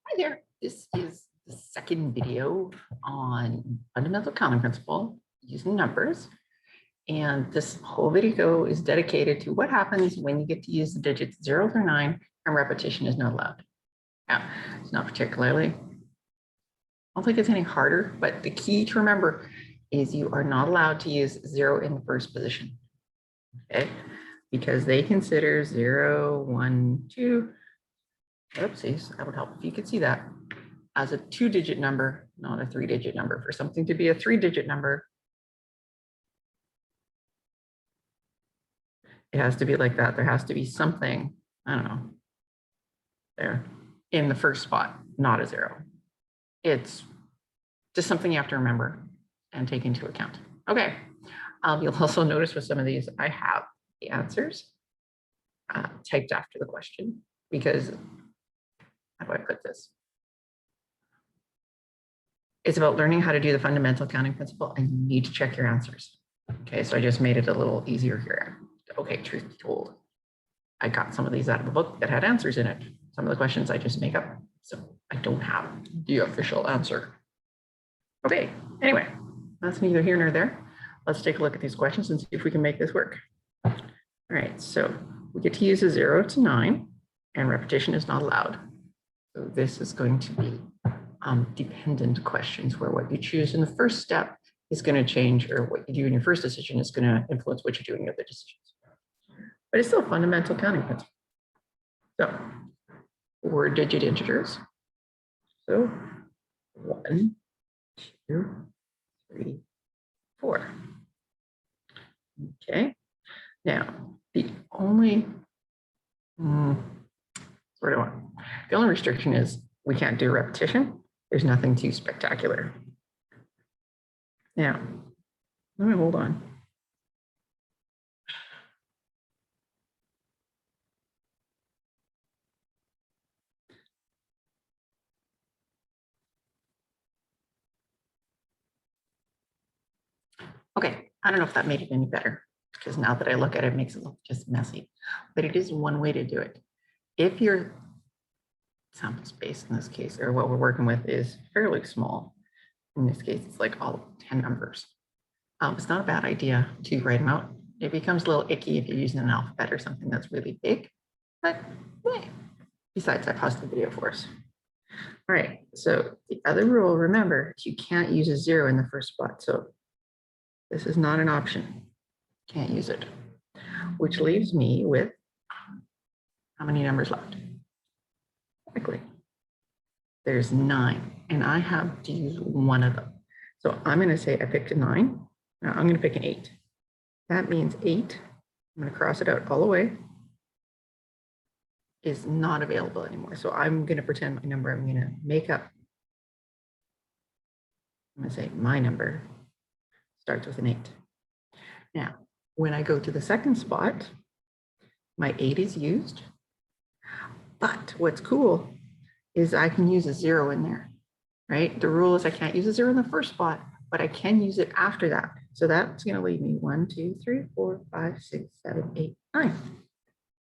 Hi there. This is the second video on fundamental counting principle using numbers. And this whole video is dedicated to what happens when you get to use the digits 0 through 9 and repetition is not allowed. Now, it's not particularly, I don't think it's any harder, but the key to remember is you are not allowed to use 0 in the first position, okay? Because they consider 0, 1, 2, oopsies, that would help if you could see that, as a 2-digit number, not a 3-digit number. For something to be a 3-digit number, it has to be like that. There has to be something, I don't know, there in the first spot, not a 0. It's just something you have to remember and take into account. Okay, you'll also notice with some of these, I have the answers typed after the question because, how do I put this? It's about learning how to do the fundamental counting principle, and you need to check your answers. Okay, so I just made it a little easier here. Okay, truth be told, I got some of these out of a book that had answers in it. Some of the questions I just make up, so I don't have the official answer. Okay, anyway, that's neither here nor there. Let's take a look at these questions and see if we can make this work. All right, so we get to use a 0 to 9, and repetition is not allowed. So this is going to be dependent questions where what you choose in the first step is going to change, or what you do in your first decision is going to influence what you do in your other decisions. But it's still a fundamental counting principle. So 4-digit integers. So 1, 2, 3, 4. Okay. Now the only the only restriction is we can't do repetition. There's nothing too spectacular. Now, let me hold on. Okay, I don't know if that made it any better, because now that I look at it, it makes it look just messy. But it is one way to do it. If your sample space in this case, or what we're working with, is fairly small, in this case, it's like all 10 numbers. It's not a bad idea to write them out. It becomes a little icky if you're using an alphabet or something that's really big, but besides, I paused the video for us. All right, so the other rule, remember, is you can't use a 0 in the first spot. So this is not an option. Can't use it, which leaves me with how many numbers left? Quickly. There's 9, and I have to use one of them. So I'm going to say I picked a 9. Now I'm going to pick an 8. That means 8, I'm going to cross it out all the way, is not available anymore. So I'm going to pretend my number I'm going to make up. I'm going to say my number starts with an 8. Now, when I go to the second spot, my 8 is used. But what's cool is I can use a 0 in there, right? The rule is I can't use a 0 in the first spot, but I can use it after that. So that's going to leave me 1, 2, 3, 4, 5, 6, 7, 8, 9.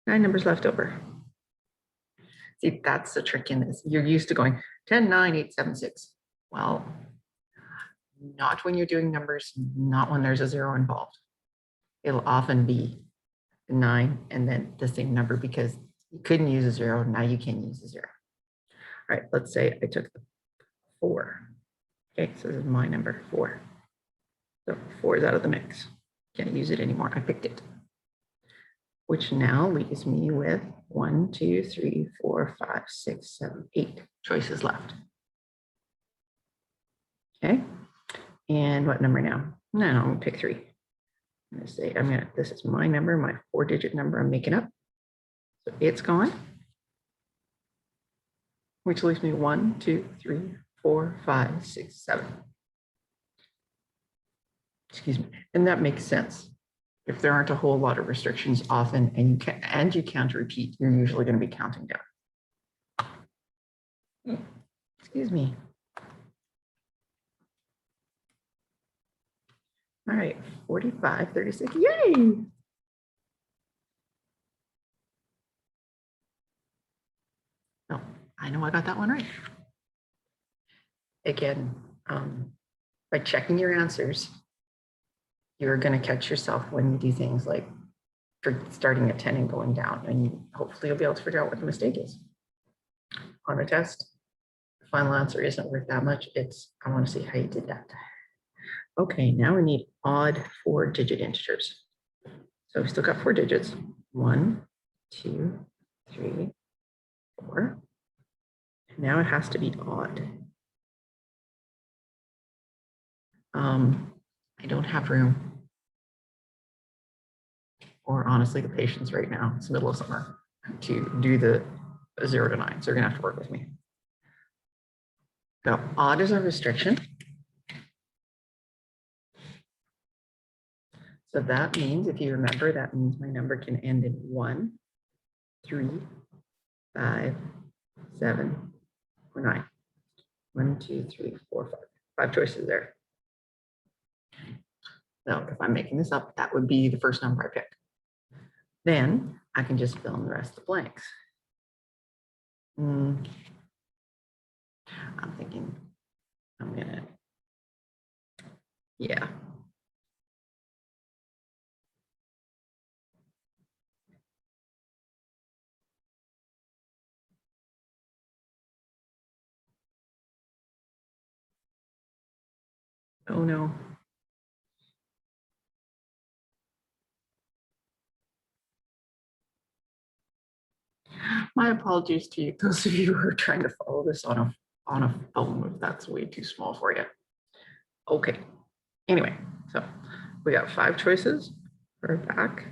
9 numbers left over. See, that's the trick in this. You're used to going 10, 9, 8, 7, 6. Well, not when you're doing numbers, not when there's a 0 involved. It'll often be 9 and then the same number because you couldn't use a 0. Now you can use a 0. All right, let's say I took the 4. Okay, so this is my number 4. So 4 is out of the mix. Can't use it anymore. I picked it. Which now leaves me with 1, 2, 3, 4, 5, 6, 7, 8 choices left. Okay, and what number now? No, I'm gonna pick 3. I'm gonna say this is my number, my 4-digit number I'm making up. So it's gone. Which leaves me 1, 2, 3, 4, 5, 6, 7. Excuse me, and that makes sense. If there aren't a whole lot of restrictions often, and you can't repeat, you're usually going to be counting down. Excuse me. All right, 45, 36, yay! Oh, I know I got that one right. again, by checking your answers, you're going to catch yourself when you do things like starting at 10 and going down, and hopefully you'll be able to figure out what the mistake is. On the test, the final answer isn't worth that much. It's, I want to see how you did that. Okay, now we need odd 4-digit integers. So we still got 4 digits. 1, 2, 3, 4. Now it has to be odd. I don't have room, or honestly the patience right now, it's the middle of summer, to do the 0 to 9. So you're gonna have to work with me. Now, odd is our restriction. So that means, if you remember, that means my number can end in 1, 3, 5, 7, or 9. 1, 2, 3, 4, 5. 5 choices there. So if I'm making this up, that would be the first number I pick. Then I can just fill in the rest of the blanks. I'm thinking I'm gonna, yeah. Oh no. My apologies to you, those of you who are trying to follow this on a phone, if that's way too small for you. Okay, anyway, so we got 5 choices for back,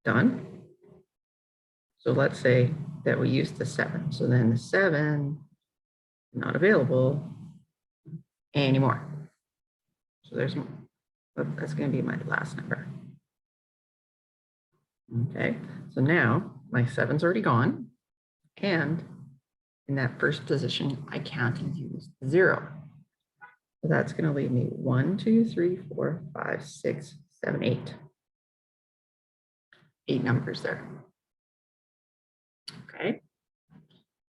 done. So let's say that we use the 7. So then the 7, not available anymore. So there's, that's gonna be my last number. Okay, so now my 7's already gone. And in that first position, I can't use 0. So that's going to leave me 1, 2, 3, 4, 5, 6, 7, 8. 8 numbers there. Okay.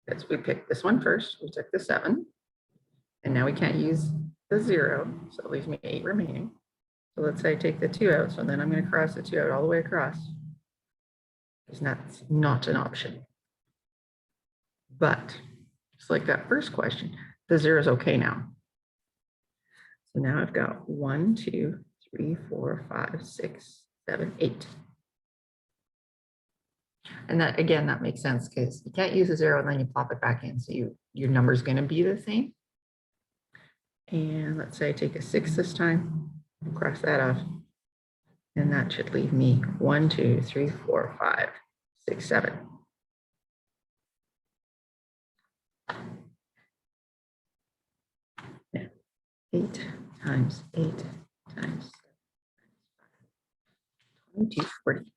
That's, we picked this one first. We took the 7. And now we can't use the 0. So it leaves me 8 remaining. So let's say I take the 2 out. So then I'm going to cross the 2 out all the way across. Because that's not an option. But just like that first question, the 0 is okay now. So now I've got 1, 2, 3, 4, 5, 6, 7, 8. And that, again, that makes sense because you can't use a 0 and then you plop it back in. So your number is going to be the same. And let's say I take a 6 this time, cross that off. And that should leave me 1, 2, 3, 4, 5, 6, 7. Yeah. 8 times 8 times 2240.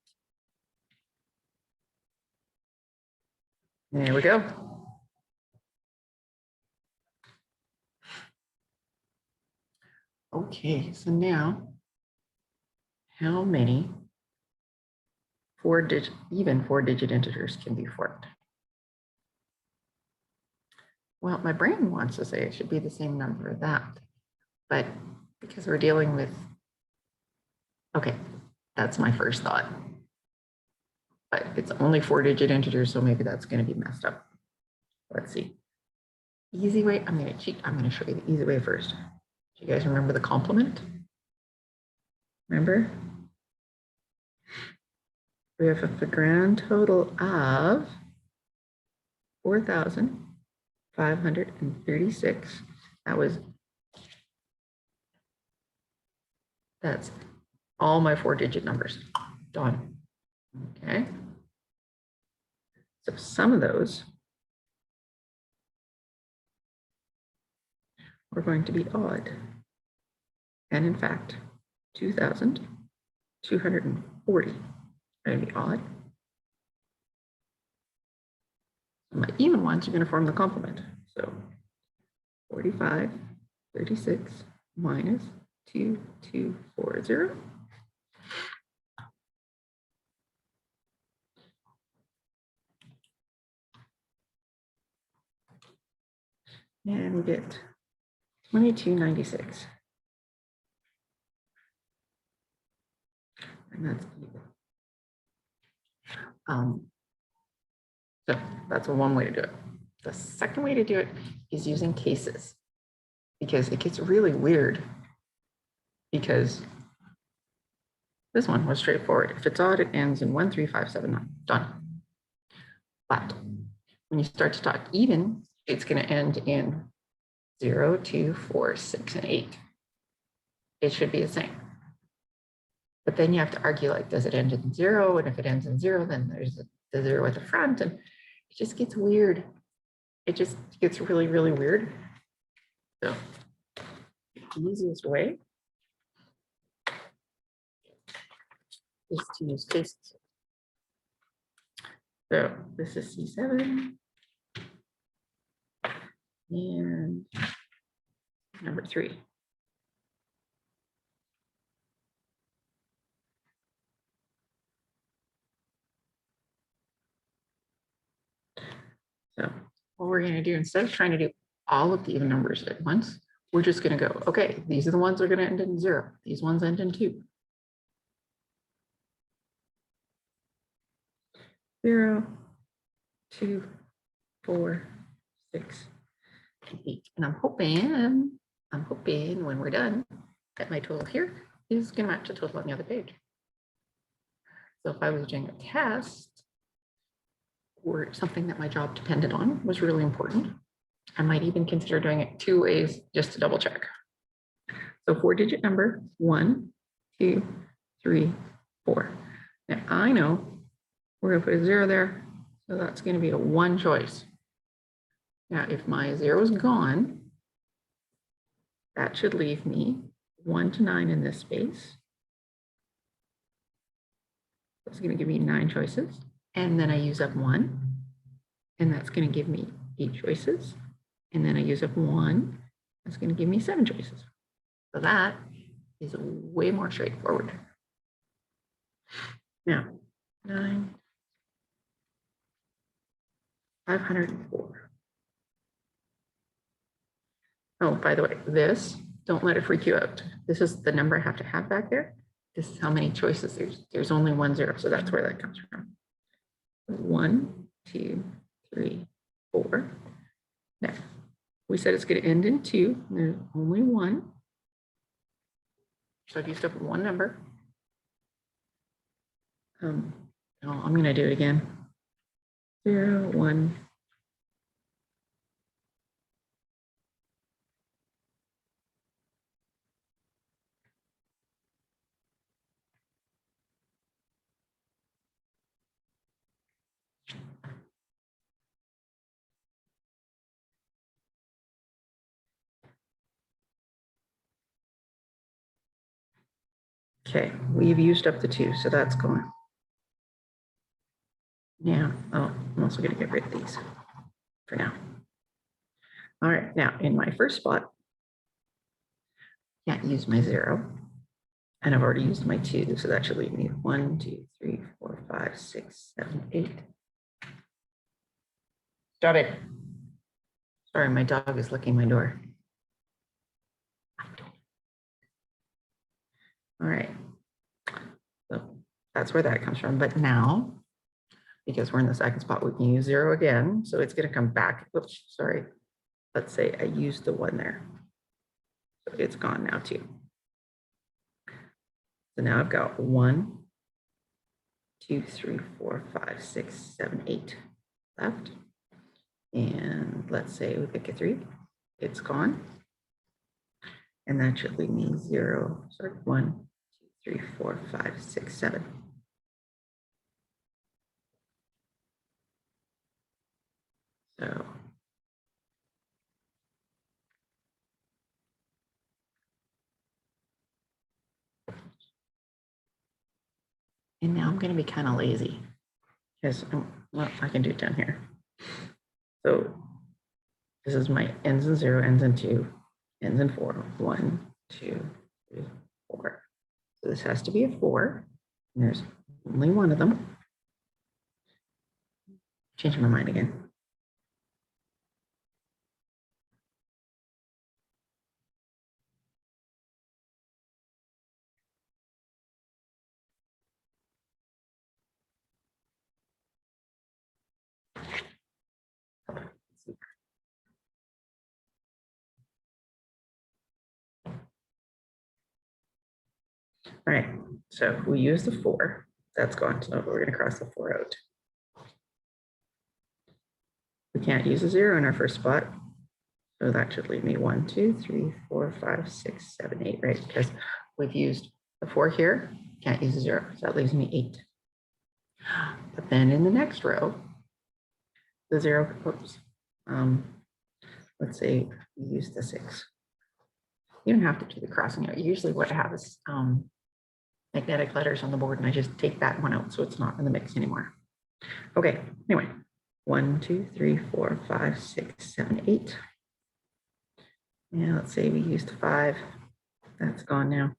There we go. Okay, so now how many even 4-digit integers can be formed? Well, my brain wants to say it should be the same number as that, but because we're dealing with, okay, that's my first thought. But it's only 4-digit integers, so maybe that's going to be messed up. Let's see. Easy way, I'm going to cheat. I'm going to show you the easy way first. Do you guys remember the complement? Remember? We have a grand total of 4,536. That's all my 4-digit numbers. Done. Okay. So some of those are going to be odd. And in fact, 2,240 are going to be odd. My even ones are going to form the complement. So 45, 36 minus 2240. And we get 2296. And that's even. So that's one way to do it. The second way to do it is using cases, because it gets really weird, because this one was straightforward. If it's odd, it ends in 1, 3, 5, 7, 9. Done. But when you start to talk even, it's going to end in 0, 2, 4, 6, and 8. It should be the same. But then you have to argue, like, does it end in 0? And if it ends in 0, then there's the 0 at the front, and it just gets weird. It just gets really, really weird. So the easiest way is to use cases. So this is C7 and number 3. So what we're going to do, instead of trying to do all of the even numbers at once, we're just going to go, okay, these are the ones that are going to end in 0. These ones end in 2. 0, 2, 4, 6, and 8. And I'm hoping when we're done that my total here is going to match the total on the other page. So if I was doing a test or something that my job depended on was really important, I might even consider doing it 2 ways just to double check. So 4-digit number, 1, 2, 3, 4. Now I know we're going to put a 0 there, so that's going to be a 1 choice. Now, if my 0 is gone, that should leave me 1 to 9 in this space. That's going to give me 9 choices. And then I use up 1, and that's going to give me 8 choices. And then I use up 1, that's going to give me 7 choices. So that is way more straightforward. Now, 9, 504. Oh, by the way, this, don't let it freak you out. This is the number I have to have back there. This is how many choices there's only 1 0, so that's where that comes from. 1, 2, 3, 4. Now, we said it's going to end in 2. There's only 1. So I've used up 1 number. I'm going to do it again. 0, 1. Okay, we've used up the 2, so that's gone. Now, I'm also going to get rid of these for now. All right, now in my first spot, can't use my 0. And I've already used my 2, so that should leave me 1, 2, 3, 4, 5, 6, 7, 8. Stop it. Sorry, my dog is licking my door. All right. So that's where that comes from. But now, because we're in the second spot, we can use 0 again. So it's going to come back. Oops, sorry. Let's say I used the 1 there. So it's gone now too. So now I've got 1, 2, 3, 4, 5, 6, 7, 8 left. And let's say we pick a 3. It's gone. And that should leave me 0, sorry, 1, 2, 3, 4, 5, 6, 7. So and now I'm going to be kind of lazy because well, I can do it down here. So this is my ends in 0, ends in 2, ends in 4. 1, 2, 3, 4. So this has to be a 4. And there's only 1 of them. Changing my mind again. All right, so we use the 4. That's gone, so we're going to cross the 4 out. We can't use a 0 in our first spot, so that should leave me 1, 2, 3, 4, 5, 6, 7, 8, right? Because we've used the 4 here, can't use a 0, so that leaves me 8. But then in the next row, the 0, oops, let's say we use the 6. You don't have to do the crossing out. Usually what I have is magnetic letters on the board, and I just take that one out so it's not in the mix anymore. Okay, anyway, 1, 2, 3, 4, 5, 6, 7, 8. And let's say we used 5. That's gone now.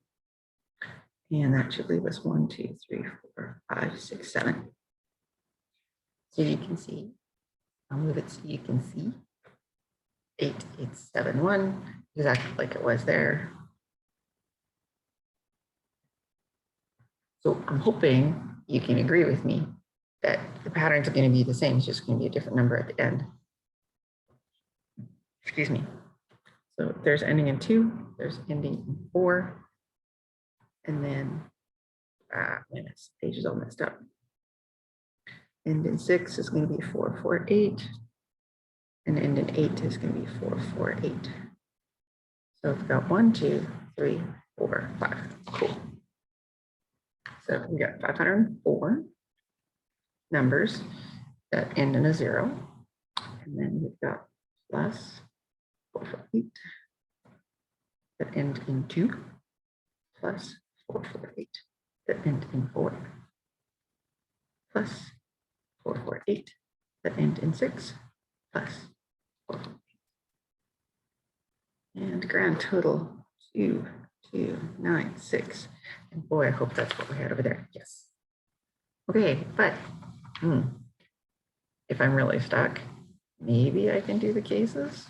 And that should leave us 1, 2, 3, 4, 5, 6, 7. So you can see, I'll move it so you can see 8, 8, 7, 1, exactly like it was there. So I'm hoping you can agree with me that the patterns are going to be the same. It's just going to be a different number at the end. Excuse me. So there's ending in 2, there's ending in 4, and then, my page is all messed up. End in 6 is going to be 4, 4, 8, and end in 8 is going to be 4, 4, 8. So we've got 1, 2, 3, 4, 5. Cool. So we got 504 numbers that end in a 0, and then we've got plus 4, 4, 8 that end in 2, plus 4, 4, 8 that end in 4, plus 4, 4, 8 that end in 6, plus 4, 4, 8. And grand total 2, 2, 9, 6. And boy, I hope that's what we had over there. Yes. Okay, but if I'm really stuck, maybe I can do the cases.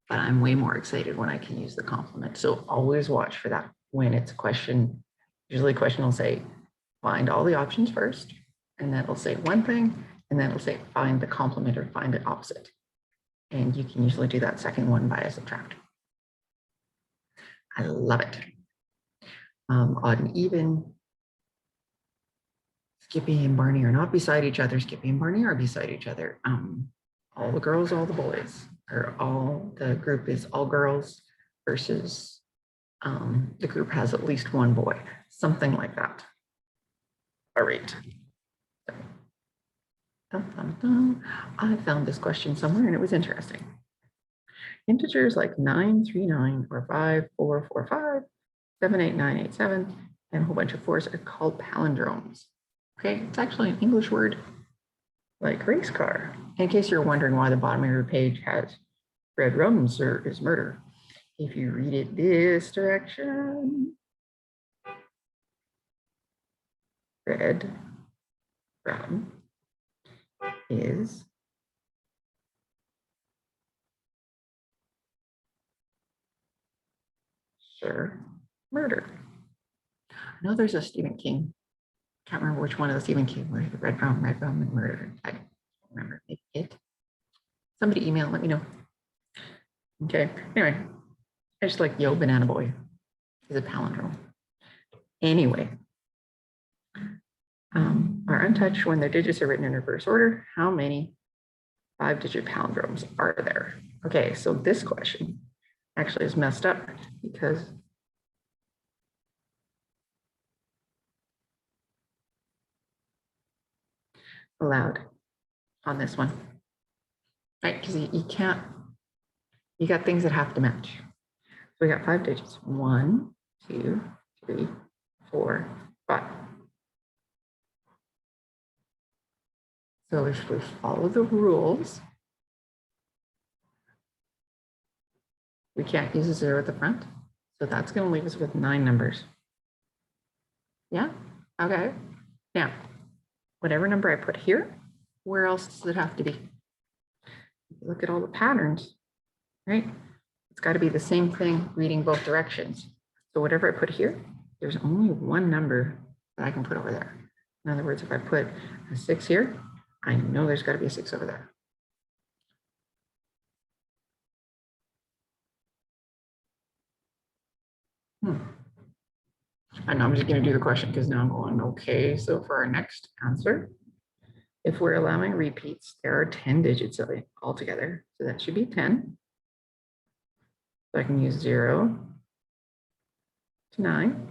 But I'm way more excited when I can use the complement. So always watch for that when it's a question. Usually a question will say, find all the options first, and then it'll say one thing, and then it'll say, find the complement or find the opposite. And you can usually do that second one by a subtract. I love it. Odd and even. Skippy and Barney are not beside each other. Skippy and Barney are beside each other. All the girls, all the boys, or all the group is all girls versus the group has at least one boy, something like that. All right. I found this question somewhere and it was interesting. Integers like 9, 3, 9, or 5, 4, 4, 5, 7, 8, 9, 8, 7, and a whole bunch of 4s are called palindromes. Okay, it's actually an English word like race car. In case you're wondering why the bottom of your page has red rum, sir, is murder. If you read it this direction, red rum is sir, murder. I know there's a Stephen King. Can't remember which one of the Stephen King were the red rum, and murder. I don't remember. Maybe it. Somebody email, let me know. Okay. Anyway, I just like Yo Banana Boy is a palindrome. Anyway, are untouched when their digits are written in reverse order. How many 5-digit palindromes are there? Okay, so this question actually is messed up because allowed on this one, right? Because you can't, you got things that have to match. So we got 5 digits, 1, 2, 3, 4, 5. So if we follow the rules, we can't use a 0 at the front. So that's going to leave us with 9 numbers. Yeah, okay. Now, whatever number I put here, where else does it have to be? Look at all the patterns, right? It's got to be the same thing reading both directions. So whatever I put here, there's only one number that I can put over there. In other words, if I put a 6 here, I know there's got to be a 6 over there. And I'm just going to do the question because now I'm going, okay, so for our next answer, if we're allowing repeats, there are 10 digits of it altogether. So that should be 10. So I can use 0 to 9.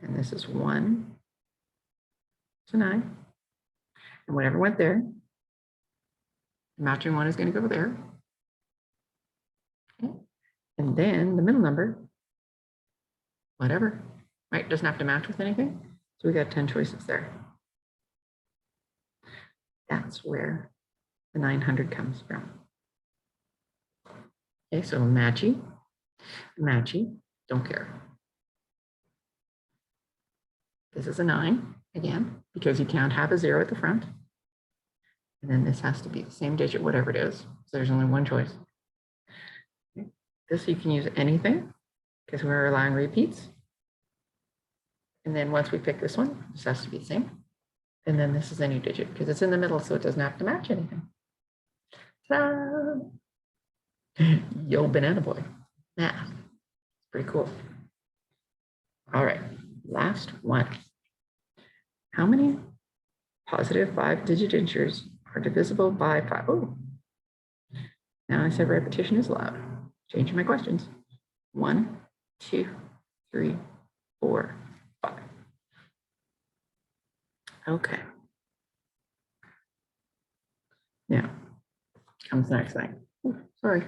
And this is 1 to 9. And whatever went there, the matching one is going to go there. Okay. And then the middle number, whatever, right? Doesn't have to match with anything. So we got 10 choices there. That's where the 900 comes from. Okay, so matchy, don't care. This is a 9, again, because you can't have a 0 at the front. And then this has to be the same digit, whatever it is. So there's only one choice. Okay. This you can use anything because we're allowing repeats. And then once we pick this one, this has to be the same. And then this is any digit because it's in the middle, so it doesn't have to match anything. Ta-da! Yo, banana boy. Math. Pretty cool. All right, last one. How many positive 5-digit integers are divisible by 5? Oh, now I said repetition is allowed. Changing my questions. 1, 2, 3, 4, 5. Okay. Now comes the next thing. Ooh, sorry.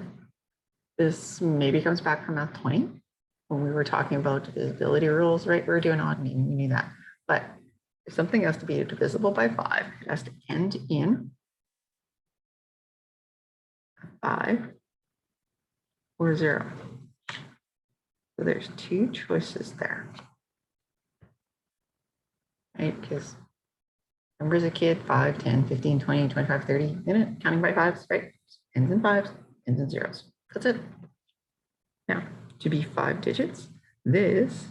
This maybe comes back from Math 20 when we were talking about divisibility rules, right? We're doing odd and even, we knew that. But if something has to be divisible by 5, it has to end in 5 or 0. So there's 2 choices there, right? Because remember as a kid, 5, 10, 15, 20, 25, 30, minute, counting by 5s, right? Ends in 5s, ends in 0s. That's it. Now, to be 5 digits, this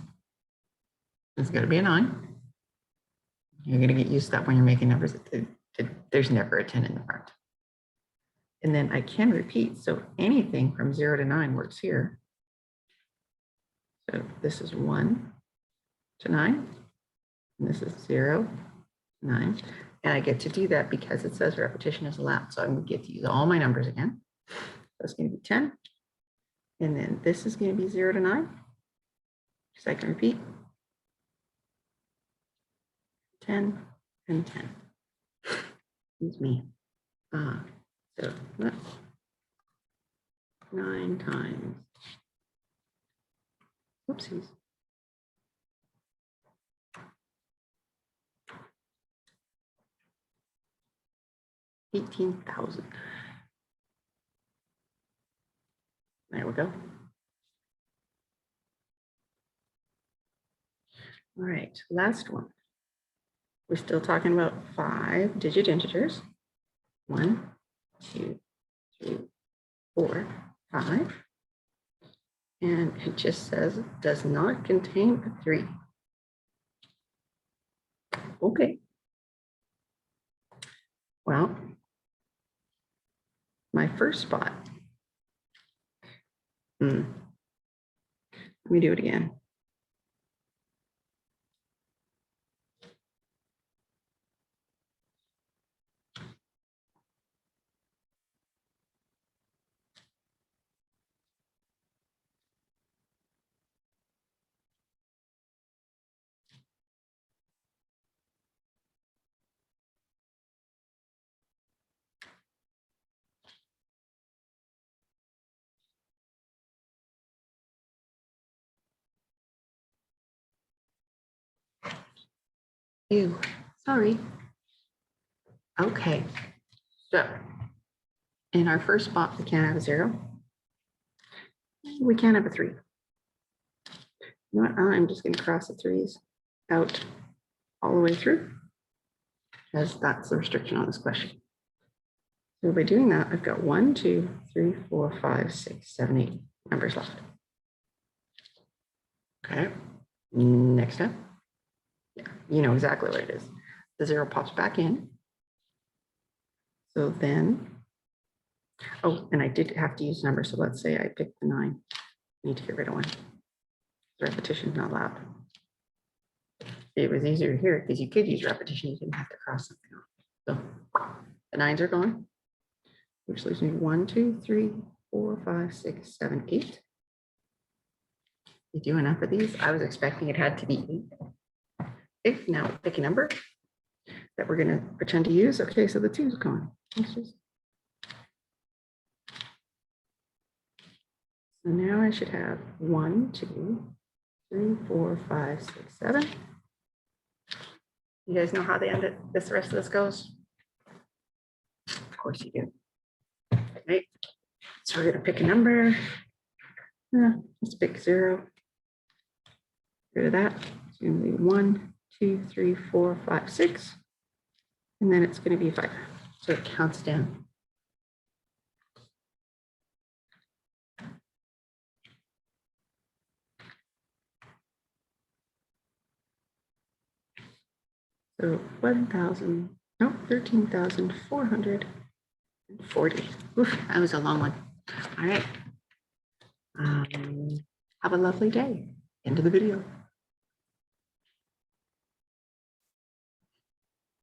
is going to be a 9. You're going to get used to that when you're making numbers. There's never a 10 in the front. And then I can repeat. So anything from 0 to 9 works here. So this is 1 to 9. And this is 0, 9. And I get to do that because it says repetition is allowed. So I'm going to get to use all my numbers again. So it's going to be 10. And then this is going to be 0 to 9. So I can repeat. 10 and 10. Excuse me. So that's 9 times. Whoopsies. $18,000. There we go. All right, last one. We're still talking about 5-digit integers. 1, 2, 3, 4, 5. And it just says does not contain a 3. Okay. Well, my first spot. Let me do it again. Ew, sorry. Okay, so in our first spot, we can't have a 0. We can't have a 3. You know what? I'm just going to cross the 3s out all the way through, because that's the restriction on this question. So by doing that, I've got 1, 2, 3, 4, 5, 6, 7, 8 numbers left. Okay, next step. Yeah, you know exactly what it is. The 0 pops back in. So then, oh, and I did have to use numbers. So let's say I picked the 9. I need to get rid of 1. Repetition is not allowed. It was easier here because you could use repetition. You didn't have to cross something off. So the 9s are gone, which leaves me 1, 2, 3, 4, 5, 6, 7, 8. You do enough of these. I was expecting it had to be 8. Okay, now pick a number that we're going to pretend to use. Okay, so the 2 is gone. So now I should have 1, 2, 3, 4, 5, 6, 7. You guys know how the end of this rest of this goes? Of course you do. Right. So we're going to pick a number. Let's pick 0. Get rid of that. It's going to be 1, 2, 3, 4, 5, 6. And then it's going to be 5. So it counts down. So 13,440. Oof, that was a long one. All right. Have a lovely day. End of the video.